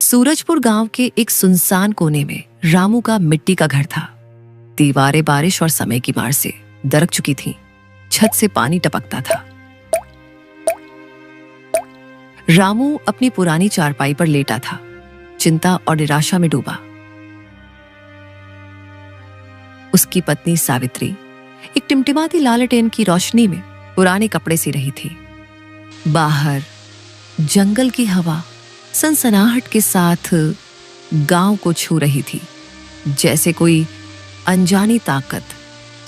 सूरजपुर गांव के एक सुनसान कोने में रामू का मिट्टी का घर था। दीवारें बारिश और समय की मार से दरक चुकी थीं। छत से पानी टपकता था। रामू अपनी पुरानी चारपाई पर लेटा था, चिंता और निराशा में डूबा। उसकी पत्नी सावित्री एक टिमटिमाती लालटेन की रोशनी में पुराने कपड़े सी रही थी। बाहर जंगल की हवा सनसनाहट के साथ गांव को छू रही थी, जैसे कोई अनजानी ताकत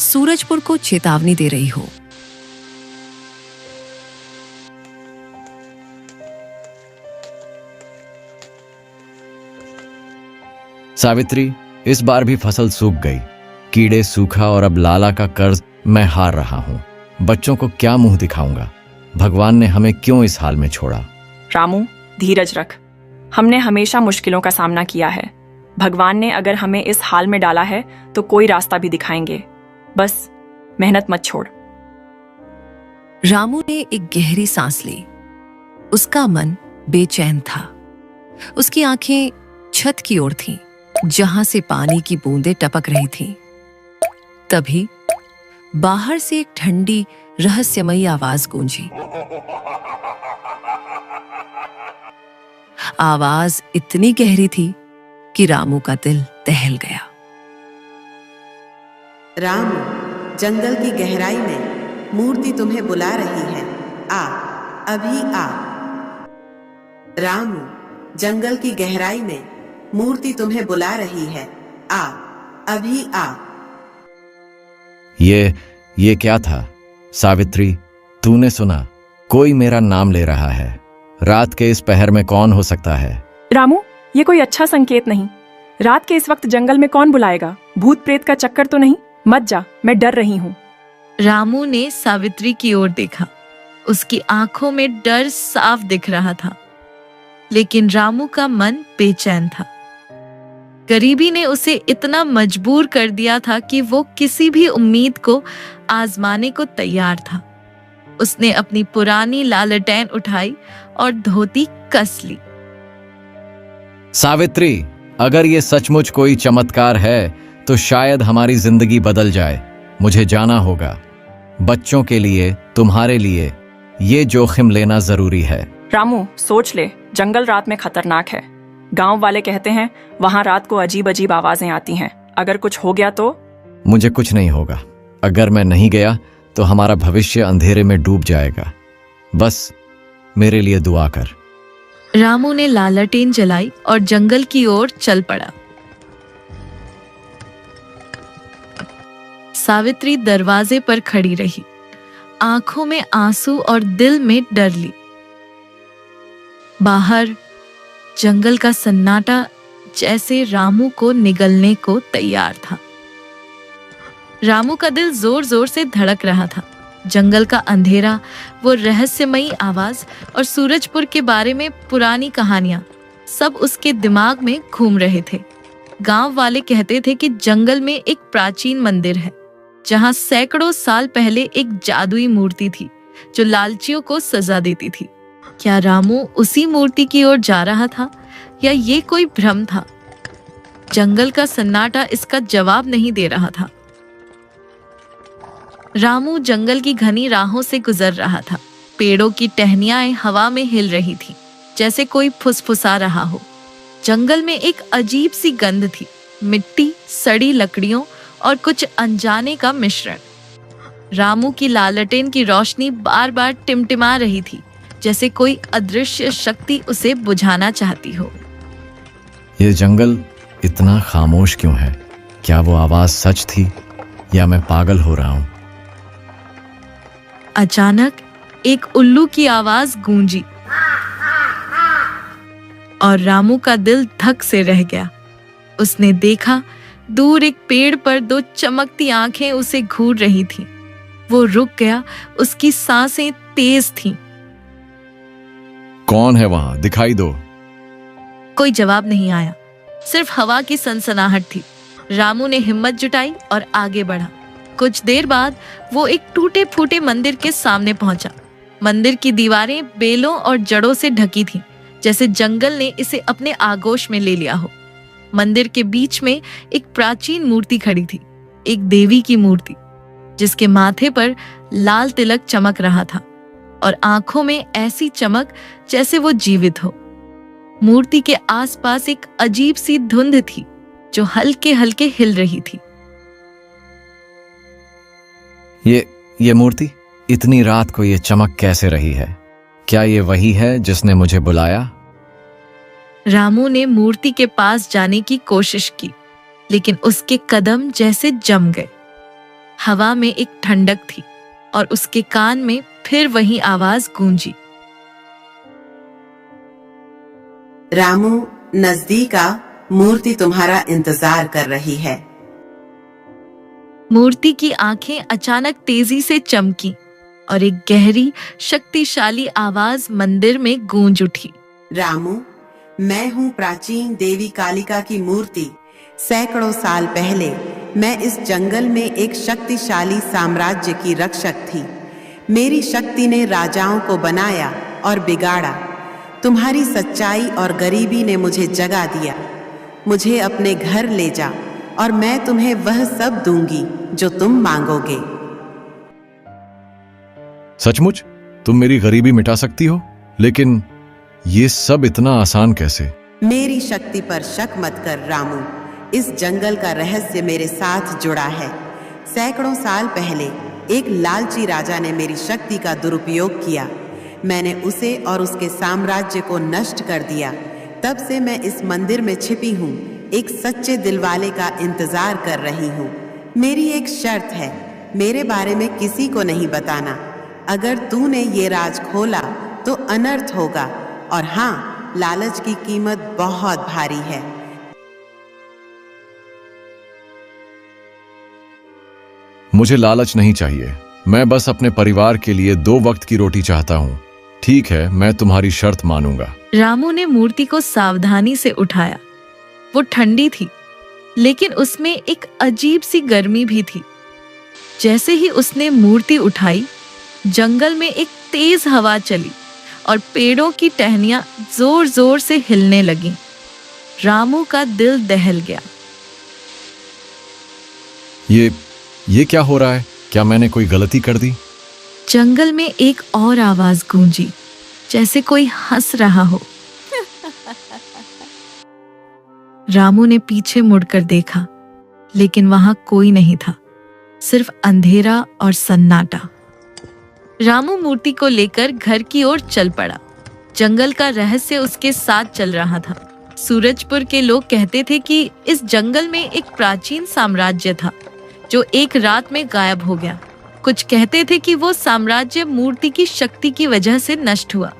सूरजपुर को चेतावनी दे रही हो। सावित्री, इस बार भी फसल सूख गई। कीड़े, सूखा और अब लाला का कर्ज मैं हार रहा हूँ। बच्चों को क्या मुंह दिखाऊंगा? भगवान ने हमें क्यों इस हाल में छोड़ा? रामू, धीरज रख। हमने हमेशा मुश्किलों का सामना किया है। भगवान ने अगर हमें इस हाल में डाला है तो कोई रास्ता भी दिखाएंगे। बस मेहनत मत छोड़। रामू ने एक गहरी सांस ली। उसका मन बेचैन था। उसकी आंखें छत की ओर थीं, जहां से पानी की बूंदें टपक रही थीं। तभी बाहर से एक ठंडी रहस्यमयी आवाज गूंजी। आवाज इतनी गहरी थी कि रामू का दिल दहल गया। रामू, जंगल की गहराई में मूर्ति तुम्हें बुला रही है। आ, अभी आ। रामू, जंगल की गहराई में मूर्ति तुम्हें बुला रही है। आ, अभी आ। ये क्या था? सावित्री, तूने सुना? कोई मेरा नाम ले रहा है। रात के इस पहर में कौन हो सकता है? रामू, ये कोई अच्छा संकेत नहीं। रात के इस वक्त जंगल में कौन बुलाएगा? भूत प्रेत का चक्कर तो नहीं? मत जा, मैं डर रही हूँ। रामू ने सावित्री की ओर देखा। उसकी आंखों में डर साफ दिख रहा था, लेकिन रामू का मन बेचैन था। गरीबी ने उसे इतना मजबूर कर दिया था कि वो किसी भी उम्मीद को आजमाने को तैयार था। उसने अपनी पुरानी लालटेन उठाई और धोती कस ली। सावित्री, अगर ये सचमुच कोई चमत्कार है तो शायद हमारी जिंदगी बदल जाए। मुझे जाना होगा। बच्चों के लिए, तुम्हारे लिए ये जोखिम लेना जरूरी है। रामू, सोच ले, जंगल रात में खतरनाक है। गांव वाले कहते हैं वहां रात को अजीब अजीब आवाजें आती हैं। अगर कुछ हो गया तो? मुझे कुछ नहीं होगा। अगर मैं नहीं गया तो हमारा भविष्य अंधेरे में डूब जाएगा। बस मेरे लिए दुआ कर। रामू ने लालटेन जलाई और जंगल की ओर चल पड़ा। सावित्री दरवाजे पर खड़ी रही, आंखों में आंसू और दिल में डर ली। बाहर जंगल का सन्नाटा जैसे रामू को निगलने को तैयार था। रामू का दिल जोर जोर से धड़क रहा था। जंगल का अंधेरा, वो रहस्यमयी आवाज और सूरजपुर के बारे में पुरानी कहानियां सब उसके दिमाग में घूम रहे थे। गांव वाले कहते थे कि जंगल में एक प्राचीन मंदिर है, जहां सैकड़ों साल पहले एक जादुई मूर्ति थी जो लालचियों को सजा देती थी। क्या रामू उसी मूर्ति की ओर जा रहा था या ये कोई भ्रम था? जंगल का सन्नाटा इसका जवाब नहीं दे रहा था। रामू जंगल की घनी राहों से गुजर रहा था। पेड़ों की टहनियां हवा में हिल रही थी, जैसे कोई फुसफुसा रहा हो। जंगल में एक अजीब सी गंध थी, मिट्टी, सड़ी लकड़ियों और कुछ अनजाने का मिश्रण। रामू की लालटेन की रोशनी बार बार टिमटिमा रही थी, जैसे कोई अदृश्य शक्ति उसे बुझाना चाहती हो। ये जंगल इतना खामोश क्यों है? क्या वो आवाज सच थी या मैं पागल हो रहा हूं? अचानक एक उल्लू की आवाज गूंजी और रामू का दिल धक से रह गया। उसने देखा, दूर एक पेड़ पर दो चमकती आंखें उसे घूर रही थीं। वो रुक गया, उसकी सांसें तेज थीं। कौन है वहां? दिखाई दो। कोई जवाब नहीं आया, सिर्फ हवा की सनसनाहट थी। रामू ने हिम्मत जुटाई और आगे बढ़ा। कुछ देर बाद वो एक टूटे फूटे मंदिर के सामने पहुंचा। मंदिर की दीवारें बेलों और जड़ों से ढकी थीं, जैसे जंगल ने इसे अपने आगोश में ले लिया हो। मंदिर के बीच में एक प्राचीन मूर्ति खड़ी थी, एक देवी की मूर्ति, जिसके माथे पर लाल तिलक चमक रहा था और आंखों में ऐसी चमक जैसे वो जीवित हो। मूर्ति के आसपास एक अजीब सी धुंध थी जो हल्के हल्के हिल रही थी। ये मूर्ति इतनी रात को ये चमक कैसे रही है? क्या ये वही है जिसने मुझे बुलाया? रामू ने मूर्ति के पास जाने की कोशिश की, लेकिन उसके कदम जैसे जम गए। हवा में एक ठंडक थी और उसके कान में फिर वही आवाज गूंजी। रामू, नजदीक आ, मूर्ति तुम्हारा इंतजार कर रही है। मूर्ति की आंखें अचानक तेजी से चमकी और एक गहरी शक्तिशाली आवाज मंदिर में गूंज उठी। रामू, मैं हूँ प्राचीन देवी कालिका की मूर्ति। सैकड़ों साल पहले मैं इस जंगल में एक शक्तिशाली साम्राज्य की रक्षक थी। मेरी शक्ति ने राजाओं को बनाया और बिगाड़ा। तुम्हारी सच्चाई और गरीबी ने मुझे जगा दिया। मुझे अपने घर ले जा और मैं तुम्हें वह सब दूंगी जो तुम मांगोगे। सचमुच तुम मेरी गरीबी मिटा सकती हो? लेकिन ये सब इतना आसान कैसे? मेरी शक्ति पर शक मत कर रामू। इस जंगल का रहस्य मेरे साथ जुड़ा है। सैकड़ों साल पहले एक लालची राजा ने मेरी शक्ति का दुरुपयोग किया। मैंने उसे और उसके साम्राज्य को नष्ट कर दिया। तब से मैं इस मंदिर में छिपी हूँ, एक सच्चे दिलवाले का इंतजार कर रही हूँ। मेरी एक शर्त है, मेरे बारे में किसी को नहीं बताना। अगर तूने ये राज खोला तो अनर्थ होगा, और हाँ, लालच की कीमत बहुत भारी है। मुझे लालच नहीं चाहिए। मैं बस अपने परिवार के लिए 2 वक्त की रोटी चाहता हूँ। ठीक है, मैं तुम्हारी शर्त मानूंगा। रामू ने मूर्ति को सावधानी से उठाया। वो ठंडी थी, लेकिन उसमें एक अजीब सी गर्मी भी थी। जैसे ही उसने मूर्ति उठाई, जंगल में एक तेज हवा चली और पेड़ों की टहनियां जोर जोर से हिलने लगीं। रामू का दिल दहल गया। ये क्या हो रहा है? क्या मैंने कोई गलती कर दी? जंगल में एक और आवाज गूंजी, जैसे कोई हंस रहा हो। रामू ने पीछे मुड़कर देखा, लेकिन वहां कोई नहीं था, सिर्फ अंधेरा और सन्नाटा। रामू मूर्ति को लेकर घर की ओर चल पड़ा। जंगल का रहस्य उसके साथ चल रहा था। सूरजपुर के लोग कहते थे कि इस जंगल में एक प्राचीन साम्राज्य था जो एक रात में गायब हो गया। कुछ कहते थे कि वो साम्राज्य मूर्ति की शक्ति की वजह से नष्ट हुआ।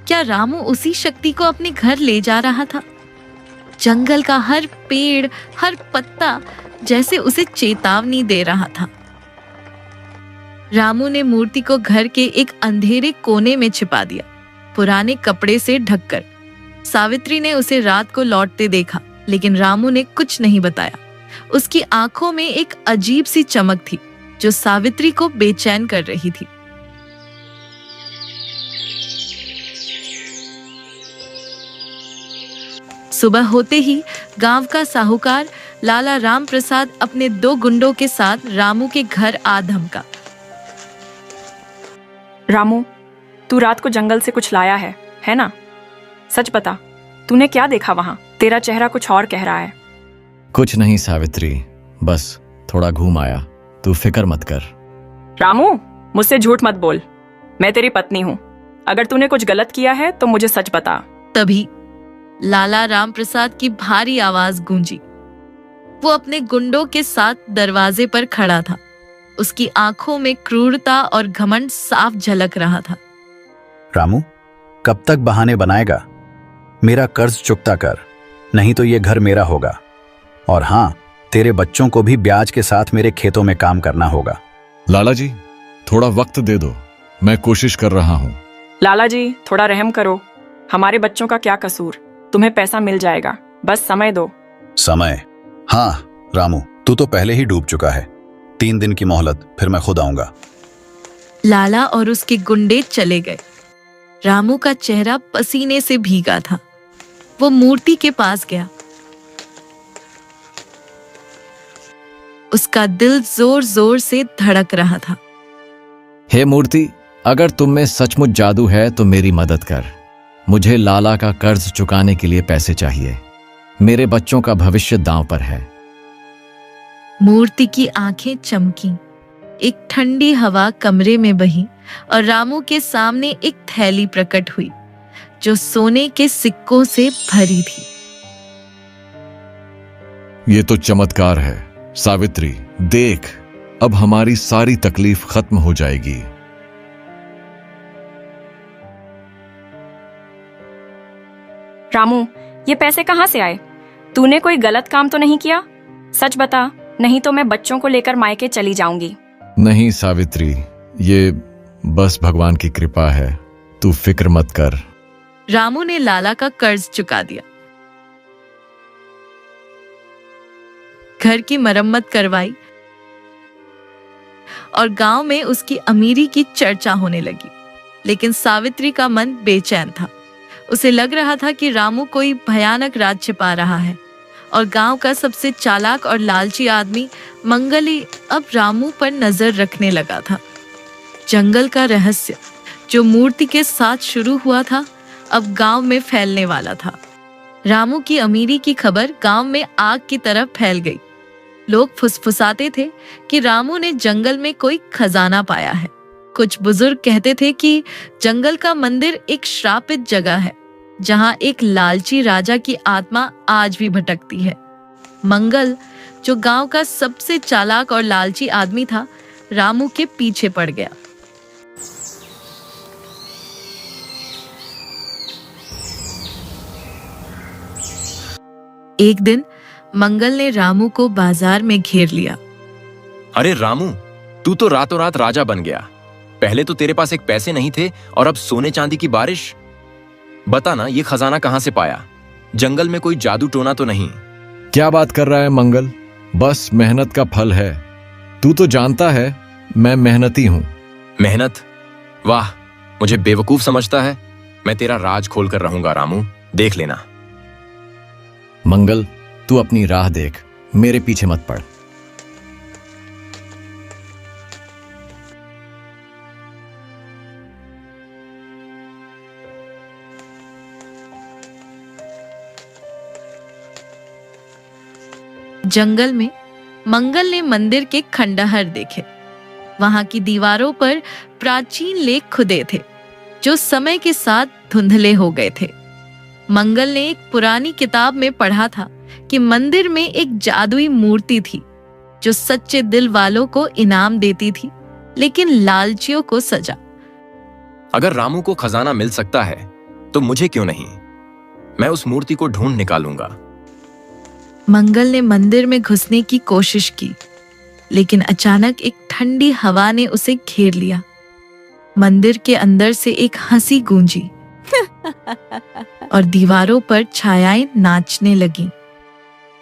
क्या रामू उसी शक्ति को अपने घर ले जा रहा था? जंगल का हर पेड़, हर पत्ता जैसे उसे चेतावनी दे रहा था। रामू ने मूर्ति को घर के एक अंधेरे कोने में छिपा दिया, पुराने कपड़े से ढककर। सावित्री ने उसे रात को लौटते देखा, लेकिन रामू ने कुछ नहीं बताया। उसकी आंखों में एक अजीब सी चमक थी जो सावित्री को बेचैन कर रही थी। सुबह होते ही गांव का साहूकार लाला राम प्रसाद अपने 2 गुंडों के साथ रामू के घर आ धमका। रामू, तू रात को जंगल से कुछ लाया है ना? सच बता, तूने क्या देखा वहां? तेरा चेहरा कुछ और कह रहा है। कुछ नहीं सावित्री, बस थोड़ा घूम आया। तू फिक्र मत कर। रामू, मुझसे झूठ मत बोल। मैं तेरी पत्नी हूँ। अगर तूने कुछ गलत किया है तो मुझे सच बता। तभी लाला राम प्रसाद की भारी आवाज गूंजी। वो अपने गुंडों के साथ दरवाजे पर खड़ा था। उसकी आंखों में क्रूरता और घमंड साफ झलक रहा था। रामू, कब तक बहाने बनाएगा? मेरा कर्ज चुकता कर, नहीं तो ये घर मेरा होगा। और हाँ, तेरे बच्चों को भी ब्याज के साथ मेरे खेतों में काम करना होगा। लाला जी, थोड़ा वक्त दे दो, मैं कोशिश कर रहा हूँ। लाला जी, थोड़ा रहम करो। हमारे बच्चों का क्या कसूर? तुम्हें पैसा मिल जाएगा, बस समय दो। समय? हाँ रामू, तू तो पहले ही डूब चुका है। 3 दिन की मोहलत, फिर मैं खुद आऊंगा। लाला और उसके गुंडे चले गए। रामू का चेहरा पसीने से भीगा था। वो मूर्ति के पास गया। उसका दिल जोर जोर से धड़क रहा था। हे मूर्ति, अगर तुम में सचमुच जादू है तो मेरी मदद कर। मुझे लाला का कर्ज चुकाने के लिए पैसे चाहिए। मेरे बच्चों का भविष्य दांव पर है। मूर्ति की आंखें चमकी। एक ठंडी हवा कमरे में बही और रामू के सामने एक थैली प्रकट हुई जो सोने के सिक्कों से भरी थी। ये तो चमत्कार है सावित्री, देख, अब हमारी सारी तकलीफ खत्म हो जाएगी। रामू, ये पैसे कहाँ से आए? तूने कोई गलत काम तो नहीं किया? सच बता, नहीं तो मैं बच्चों को लेकर मायके चली जाऊंगी। नहीं सावित्री, ये बस भगवान की कृपा है, तू फिक्र मत कर। रामू ने लाला का कर्ज चुका दिया, घर की मरम्मत करवाई और गांव में उसकी अमीरी की चर्चा होने लगी। लेकिन सावित्री का मन बेचैन था। उसे लग रहा था कि रामू कोई भयानक राज छिपा रहा है और गांव का सबसे चालाक और लालची आदमी मंगल ही अब रामू पर नजर रखने लगा था। जंगल का रहस्य जो मूर्ति के साथ शुरू हुआ था अब गांव में फैलने वाला था। रामू की अमीरी की खबर गांव में आग की तरह फैल गई। लोग फुसफुसाते थे कि रामू ने जंगल में कोई खजाना पाया है। कुछ बुजुर्ग कहते थे कि जंगल का मंदिर एक श्रापित जगह है जहां एक लालची राजा की आत्मा आज भी भटकती है। मंगल, जो गांव का सबसे चालाक और लालची आदमी था, रामू के पीछे पड़ गया। एक दिन मंगल ने रामू को बाजार में घेर लिया। अरे रामू, तू तो रातों रात राजा बन गया। पहले तो तेरे पास एक पैसे नहीं थे और अब सोने चांदी की बारिश। बता ना, ये खजाना कहां से पाया? जंगल में कोई जादू टोना तो नहीं? क्या बात कर रहा है मंगल, बस मेहनत का फल है। तू तो जानता है मैं मेहनती हूं। मेहनत? वाह, मुझे बेवकूफ समझता है। मैं तेरा राज खोल कर रहूंगा रामू, देख लेना। मंगल, तू अपनी राह देख, मेरे पीछे मत पड़। जंगल में मंगल ने मंदिर के खंडहर देखे। वहां की दीवारों पर प्राचीन लेख खुदे थे जो समय के साथ धुंधले हो गए थे। मंगल ने एक पुरानी किताब में पढ़ा था कि मंदिर में एक जादुई मूर्ति थी जो सच्चे दिल वालों को इनाम देती थी, लेकिन लालचियों को सजा। अगर रामू को खजाना मिल सकता है तो मुझे क्यों नहीं? मैं उस मूर्ति को ढूंढ निकालूंगा। मंगल ने मंदिर में घुसने की कोशिश की, लेकिन अचानक एक ठंडी हवा ने उसे घेर लिया। मंदिर के अंदर से एक हंसी गूंजी और दीवारों पर छायाएं नाचने लगी।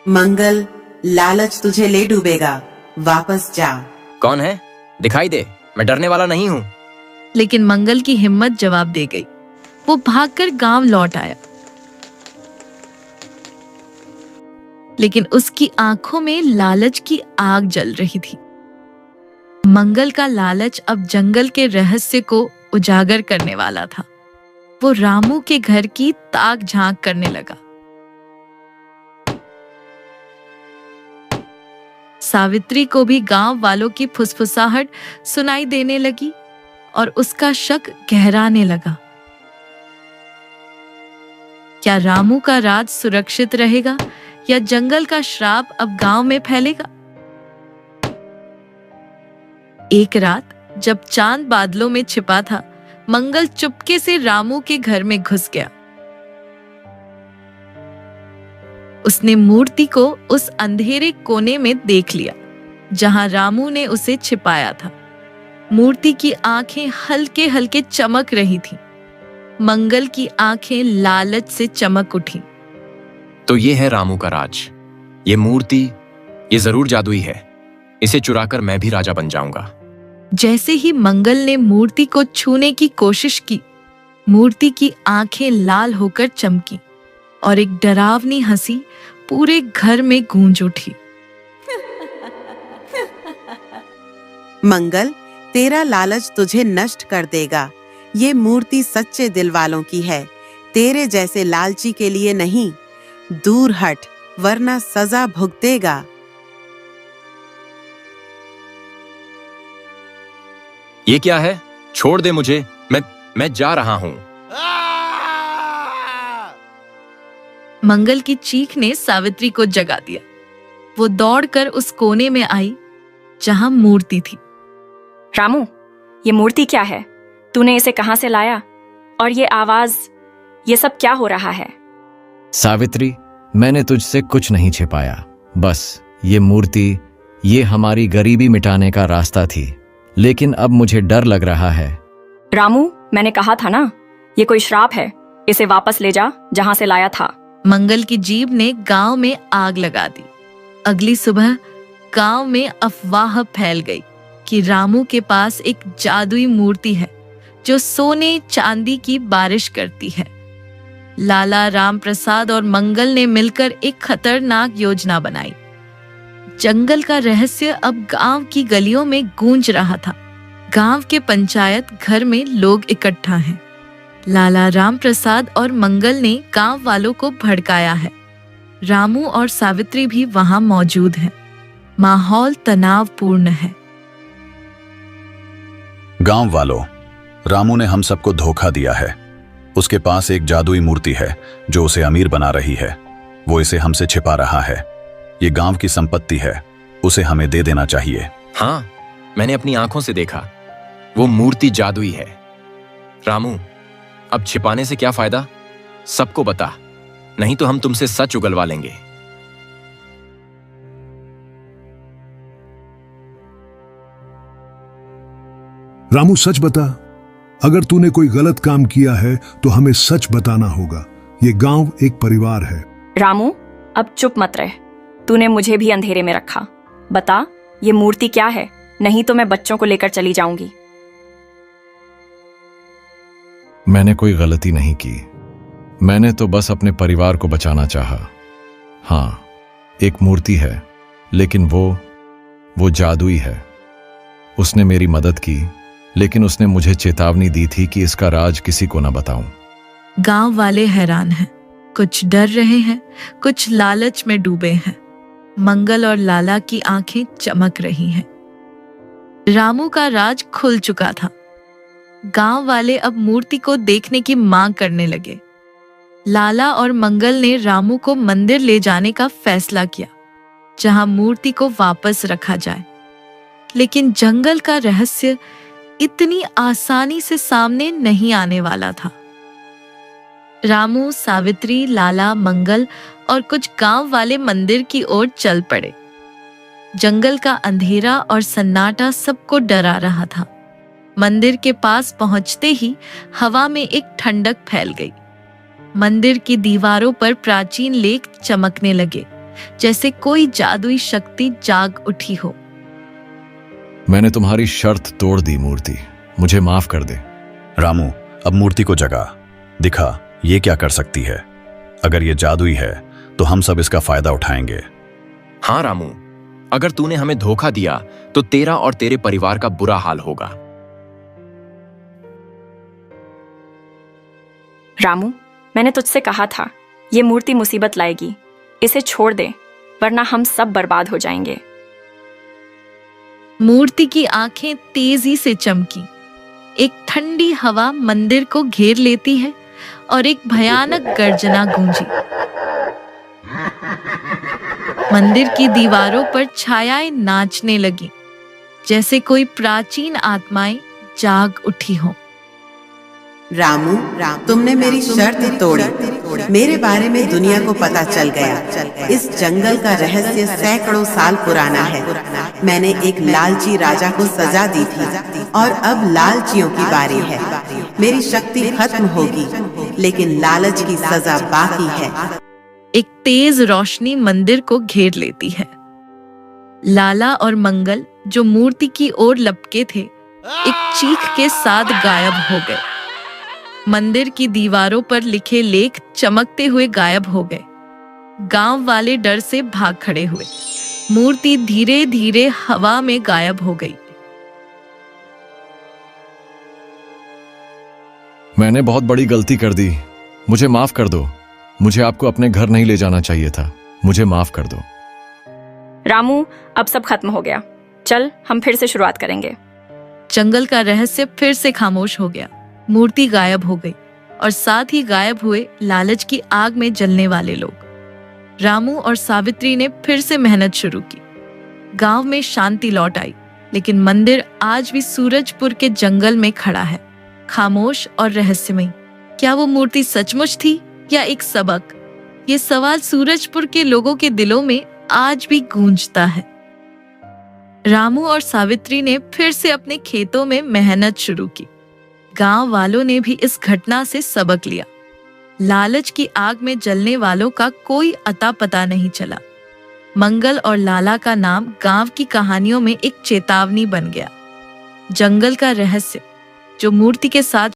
मंगल, लालच तुझे ले डूबेगा, वापस जा। कौन है? दिखाई दे, मैं डरने वाला नहीं हूं। लेकिन मंगल की हिम्मत जवाब दे गई। वो भागकर गांव लौट आया, लेकिन उसकी आंखों में लालच की आग जल रही थी। मंगल का लालच अब जंगल के रहस्य को उजागर करने वाला था। वो रामू के घर की ताक झांक करने लगा। सावित्री को भी गांव वालों की फुसफुसाहट सुनाई देने लगी और उसका शक गहराने लगा। क्या रामू का राज सुरक्षित रहेगा या जंगल का श्राप अब गांव में फैलेगा? एक रात जब चांद बादलों में छिपा था, मंगल चुपके से रामू के घर में घुस गया। उसने मूर्ति को उस अंधेरे कोने में देख लिया जहां रामू ने उसे छिपाया था। मूर्ति की आंखें हल्के हल्के चमक रही थीं। मंगल की आंखें लालच से चमक उठी। तो ये है रामू का राज। ये मूर्ति, ये जरूर जादुई है। इसे चुराकर मैं भी राजा बन जाऊंगा। जैसे ही मंगल ने मूर्ति को छूने की कोशिश की, मूर्ति की आंखें लाल होकर चमकी और एक डरावनी हंसी पूरे घर में गूंज उठी। मंगल, तेरा लालच तुझे नष्ट कर देगा। ये मूर्ति सच्चे दिल वालों की है, तेरे जैसे लालची के लिए नहीं। दूर हट, वरना सजा भुगतेगा। ये क्या है? छोड़ दे मुझे, मैं जा रहा हूं। मंगल की चीख ने सावित्री को जगा दिया। वो दौड़कर उस कोने में आई जहां मूर्ति थी। रामू, ये मूर्ति क्या है? तूने इसे कहां से लाया? और ये आवाज, ये सब क्या हो रहा है? सावित्री, मैंने तुझसे कुछ नहीं छिपाया। बस ये मूर्ति, ये हमारी गरीबी मिटाने का रास्ता थी, लेकिन अब मुझे डर लग रहा है। रामू, मैंने कहा था ना, ये कोई श्राप है। इसे वापस ले जा जहां से लाया था। मंगल की जीभ ने गांव में आग लगा दी। अगली सुबह गांव में अफवाह फैल गई कि रामू के पास एक जादुई मूर्ति है जो सोने चांदी की बारिश करती है। लाला, राम प्रसाद और मंगल ने मिलकर एक खतरनाक योजना बनाई। जंगल का रहस्य अब गांव की गलियों में गूंज रहा था। गांव के पंचायत घर में लोग इकट्ठा हैं। लाला, राम प्रसाद और मंगल ने गांव वालों को भड़काया है। रामू और सावित्री भी वहां मौजूद हैं। माहौल तनावपूर्ण है। गांव वालों, रामू ने हम सबको धोखा दिया है। उसके पास एक जादुई मूर्ति है जो उसे अमीर बना रही है। वो इसे हमसे छिपा रहा है। ये गांव की संपत्ति है, उसे हमें दे देना चाहिए। हाँ, मैंने अपनी आंखों से देखा। वो मूर्ति जादुई है। रामू, अब छिपाने से क्या फायदा? सबको बता, नहीं तो हम तुमसे सच उगलवा लेंगे। रामू, सच बता। अगर तूने कोई गलत काम किया है तो हमें सच बताना होगा। ये गांव एक परिवार है। रामू, अब चुप मत रह। तूने मुझे भी अंधेरे में रखा। बता, ये मूर्ति क्या है? नहीं तो मैं बच्चों को लेकर चली जाऊंगी। मैंने कोई गलती नहीं की। मैंने तो बस अपने परिवार को बचाना चाहा। हाँ, एक मूर्ति है, लेकिन वो जादुई है। उसने मेरी मदद की, लेकिन उसने मुझे चेतावनी दी थी कि इसका राज किसी को न बताऊं। गांव वाले हैरान हैं। कुछ डर रहे हैं, कुछ लालच में डूबे हैं। मंगल और लाला की आंखें चमक रही हैं। रामू का राज खुल चुका था। गांव वाले अब मूर्ति को देखने की मांग करने लगे। लाला और मंगल ने रामू को मंदिर ले जाने का फैसला किया, जहां मूर्ति को वापस रखा जाए। लेकिन जंगल का रहस्य इतनी आसानी से सामने नहीं आने वाला था। रामू, सावित्री, लाला, मंगल और कुछ गांव वाले मंदिर की ओर चल पड़े। जंगल का अंधेरा और सन्नाटा सबको डरा रहा था। मंदिर के पास पहुंचते ही हवा में एक ठंडक फैल गई। मंदिर की दीवारों पर प्राचीन लेख चमकने लगे, जैसे कोई जादुई शक्ति जाग उठी हो। मैंने तुम्हारी शर्त तोड़ दी मूर्ति, मुझे माफ कर दे। रामू, अब मूर्ति को जगा, दिखा ये क्या कर सकती है। अगर ये जादुई है तो हम सब इसका फायदा उठाएंगे। हाँ रामू, अगर तूने हमें धोखा दिया तो तेरा और तेरे परिवार का बुरा हाल होगा। रामू, मैंने तुझसे कहा था, ये मूर्ति मुसीबत लाएगी। इसे छोड़ दे, वरना हम सब बर्बाद हो जाएंगे। मूर्ति की आंखें तेजी से चमकी। एक ठंडी हवा मंदिर को घेर लेती है और एक भयानक गर्जना गूंजी। मंदिर की दीवारों पर छायाएं नाचने लगी, जैसे कोई प्राचीन आत्माएं जाग उठी हो। रामू, तुमने मेरी शर्त तोड़ी। मेरे बारे में दुनिया को पता चल गया। इस जंगल का रहस्य सैकड़ों साल पुराना है। मैंने एक लालची राजा को सजा दी थी और अब लालचियों की बारी है। मेरी शक्ति खत्म होगी, लेकिन लालच की सजा बाकी है। एक तेज रोशनी मंदिर को घेर लेती है। लाला और मंगल, जो मूर्ति की ओर लपके थे, एक चीख के साथ गायब हो गए। मंदिर की दीवारों पर लिखे लेख चमकते हुए गायब हो गए। गांव वाले डर से भाग खड़े हुए। मूर्ति धीरे धीरे हवा में गायब हो गई। मैंने बहुत बड़ी गलती कर दी, मुझे माफ कर दो। मुझे आपको अपने घर नहीं ले जाना चाहिए था, मुझे माफ कर दो। रामू, अब सब खत्म हो गया, चल हम फिर से शुरुआत करेंगे। जंगल का रहस्य फिर से खामोश हो गया। मूर्ति गायब हो गई और साथ ही गायब हुए लालच की आग में जलने वाले लोग। रामू और सावित्री ने फिर से मेहनत शुरू की। गांव में शांति लौट आई, लेकिन मंदिर आज भी सूरजपुर के जंगल में खड़ा है, खामोश और रहस्यमय। क्या वो मूर्ति सचमुच थी या एक सबक? ये सवाल सूरजपुर के लोगों के दिलों में आज भी गूंजता है। रामू और सावित्री ने फिर से अपने खेतों में मेहनत शुरू की। गांव वालों ने भी इस घटना से सबक लिया। लालच की आग में जलने वालों का कोई अता पता नहीं चला। मंगल और लाला का नाम गांव की कहानियों में एक चेतावनी बन गया। जंगल का रहस्य जो मूर्ति के साथ